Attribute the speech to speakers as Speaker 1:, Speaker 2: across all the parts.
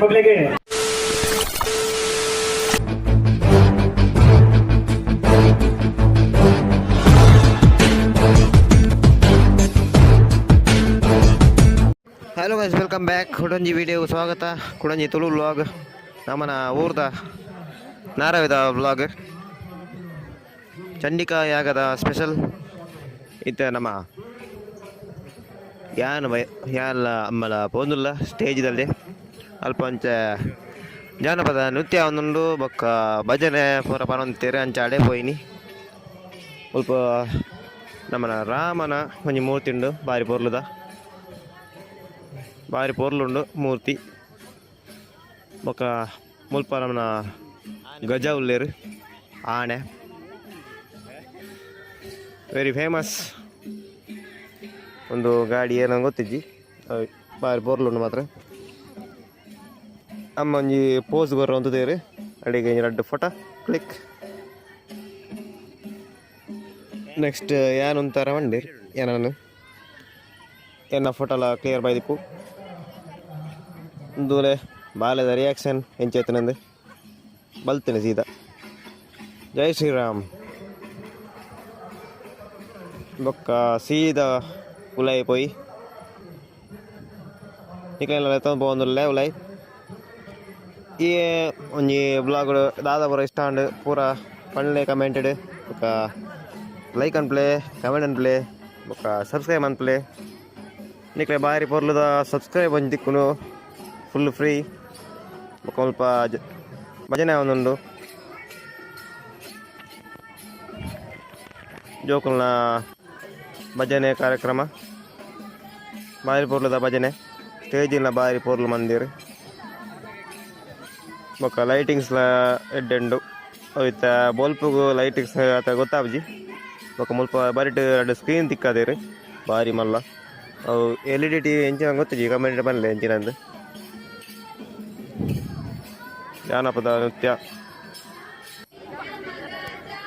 Speaker 1: ಮೊದಲಿಗೆ
Speaker 2: hello guys, welcome back. ಕುಡಂಜಿ video ಸ್ವಾಗತ. ಕುಡಂಜಿ ತುಳು ವ್ಲಾಗ್, ನಮ್ಮನ ಊರ್ದ ನಾರವಿದ ವ್ಲಾಗ್. ಚಂಡಿಕಾ ಯಾಗದ ಸ್ಪೆಷಲ್ ಇತ್ತ ನಮ್ಮ ಯಾನ ಅಮ್ಮಲ ಪೋಂದುಲ್ಲ ಸ್ಟೇಜ್ದಲ್ಲಿ ಅಲ್ಪ ಅಂಚ ಜಾನಪದ ನೃತ್ಯ ಒಂದುಂಡು ಬೊಕ್ಕ ಭಜನೆ ಪೂರ ಪರೊಂತೇರೆ ಅಂಚ ಅಡೆ ಪೋಯಿನಿ. ಸ್ವಲ್ಪ ನಮ್ಮನ ರಾಮನ ಒಂಜಿ ಮೂರ್ತಿ ಉಂಡು, ಭಾರಿ ಪೊರ್ಲುಂಡು ಮೂರ್ತಿ. ಬೊಕ್ಕ ಮುಲ್ಪ ನಮ್ಮನ ಗಜ ಉಲ್ಲೇರು ಆಣೆ, ವೆರಿ ಫೇಮಸ್ ಒಂದು ಗಾಡಿ ಏನೋ ಗೊತ್ತಿಜ್ಜಿ, ಭಾರಿ ಪೊರ್ಲುಂಡು ಮಾತ್ರ. ಅಮ್ಮ ಒಂಜಿ ಪೋಸ್ ಬರೋ ಅಂತದೇರು ಅಡಿಗೆ ಎರಡು ಫೋಟೋ ಕ್ಲಿಕ್. ನೆಕ್ಸ್ಟ್ ಏನೊಂಥರ ಮಂಡಿ ಏನಾನು ಏನ ಫೋಟೋಲ ಕ್ಲಿಯರ್ ಬಾಯ್ದಿಪ್ಪು ಒಂದೂಲೆ ಬಾಲ್ಯದ ರಿಯಾಕ್ಷನ್ ಎಂಚೇತನಂದು ಬಲ್ತೇನೆ ಸೀದಾ. ಜೈ ಶ್ರೀರಾಮ್. ಬೊಕ್ಕ ಸೀದಾ ಉಲಾಯಿ ಪೋಯಿ ನಿಕ್ಲೆಲ್ಲ ಎತ್ತೊಂದು ಪೋಂದುಲ್ಲೆ ಉಲಾಯಿ. ಈ ಒಂಜಿ ಬ್ಲಾಗ್ ದಾದ ಪೂರ ಇಷ್ಟ ಅಂಡ್ ಪೂರ ಪಂಡ್ಲೆ ಕಮೆಂಟೆಡ್ ಬೊಕ್ಕ ಲೈಕ್ ಅನ್ಪ್ಲೆ, ಕಮೆಂಟ್ ಅನ್ಪ್ಲೆ, ಬೊಕ್ಕ ಸಬ್ಸ್ಕ್ರೈಬ್ ಅನ್ಪ್ಲೆ. ನಿಕ್ಲೆ ಬಾರಿ ಪೊರ್ಲುದ ಸಬ್ಸ್ಕ್ರೈಬ್ ಒಂಜಿ ದಿಕ್ಕುನು ಫುಲ್ ಫ್ರೀ. ಬೊಕ್ಕ ಸ್ವಲ್ಪ ಭಜನೆ ಒಂದುಂಡು, ಜೋಕುಲ್ನ ಭಜನೆ ಕಾರ್ಯಕ್ರಮ ಬಾರಿ ಪೊರ್ಲುದ ಭಜನೆ. ಸ್ಟೇಜಿನ ಬಾರಿ ಪೊರ್ಲು ಮಂದಿರು. ಬೊಕ್ಕ ಲೈಟಿಂಗ್ಸ್ಲ ಎಡ್ಡೆಂಡು ಅವಿತ್ತ ಬೋಲ್ಪುಗು ಲೈಟಿಂಗ್ಸ್ ಅತ್ತ ಗೊತ್ತಾಬ್ಜಿ. ಬೊಕ್ಕ ಮುಲ್ಪ ಬರಿಟ್ ಎರಡು ಸ್ಕ್ರೀನ್ ತಿಕ್ಕದೇರು ಬಾರಿ ಮಲ್ಲ. ಅವು LED TV ಎಂಚಿನ ಗೊತ್ತಿಜ್ಜಿ, ಕಮೆಂಟ್ ಬರಲಿ ಎಂಚಿನಂದು. ಜಾನಪದ ನೃತ್ಯ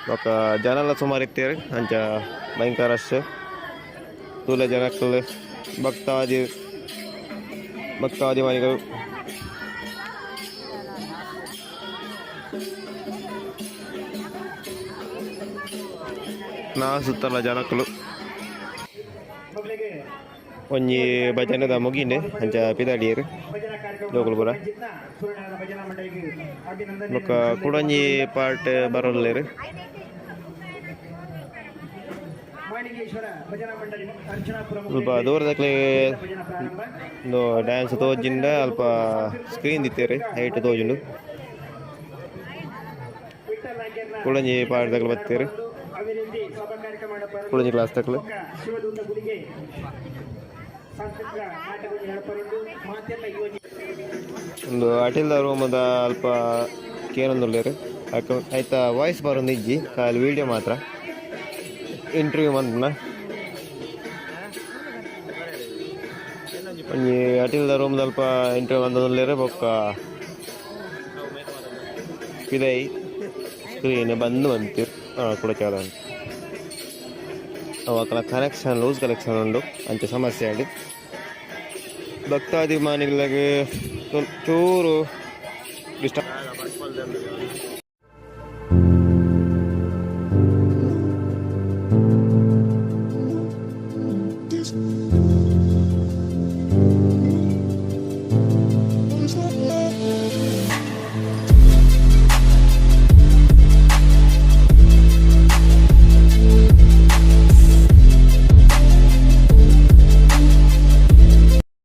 Speaker 2: ಬೊಕ್ಕ ಜನಲ್ಲ ಸುಮಾರು ಇತ್ತೇರು ಅಂಚ ಭಯಂಕರ ರಶ್. ತೂಲೆ ಜನಕ್ಕಲು ಭಕ್ತಾದಿಮಾನಿಗಳು ನಾ ಸುತ್ತಲ ಜನಕ್ಕಲು ಒಂಜಿ ಭಜನೆದ ಮುಗಿಂಡೆ ಅಂಚ ಪಿದಾಡಿಯರು ಜೋಕುಲು ಪೂರ. ಬೊಕ್ಕ ಕುಡೊಂಜಿ ಪಾರ್ಟ್ ಬರೋಲ್ಲೇರು. ಸ್ವಲ್ಪ ದೂರದಕ್ಲೆ ಒಂದು ಡ್ಯಾನ್ಸ್ ತೋಜಿಂದ ಅಲ್ಪ ಸ್ಕ್ರೀನ್ ದಿತ್ತೇರು ಹೈಟ್ ತೋಜುಂಡು. ಕುಡೊಂಜಿ ಪಾರ್ಟ್ ತಕ್ಲು ಬತ್ತೇರು, ಕುಡೊಂಜಿ ಕ್ಲಾಸ್ ತಕ್ಲು. ಒಂದು ಅಟಿಲ್ದ ರೂಮದ ಅಲ್ಪ ಕೇನೊಂದುಲ್ಲೇರು ಆಯ್ತಾ. ವಾಯ್ಸ್ ಬರೋದು ಇಜ್ಜಿ ಖಾಲಿ ವೀಡಿಯೋ ಮಾತ್ರ. ಇಂಟರ್ವ್ಯೂ ಮಂತ್ನ ಒಂಜಿ ಅಟಿಲ್ದ ರೂಮ್ದ ಅಲ್ಪ ಇಂಟರ್ವ್ಯೂ ಬಂದೊಂದುಲ್ಲೇರು. ಬೊಕ್ಕ ಪಿದೈ ಸ್ಕ್ರೀನ್ ಬಂದು ಬಂತು ಕೂಡ ಚಾಲ ಅವಕ್ಕಲ ಕನೆಕ್ಷನ್ ಲೂಸ್ ಕನೆಕ್ಷನ್ ಉಂಡು ಅಂಚೆ ಸಮಸ್ಯೆ ಆಡಿ. ಭಕ್ತಾಭಿಮಾನಿಗಳಿಗೆ ಚೂರು ಡಿಸ್ಟರ್ಬ್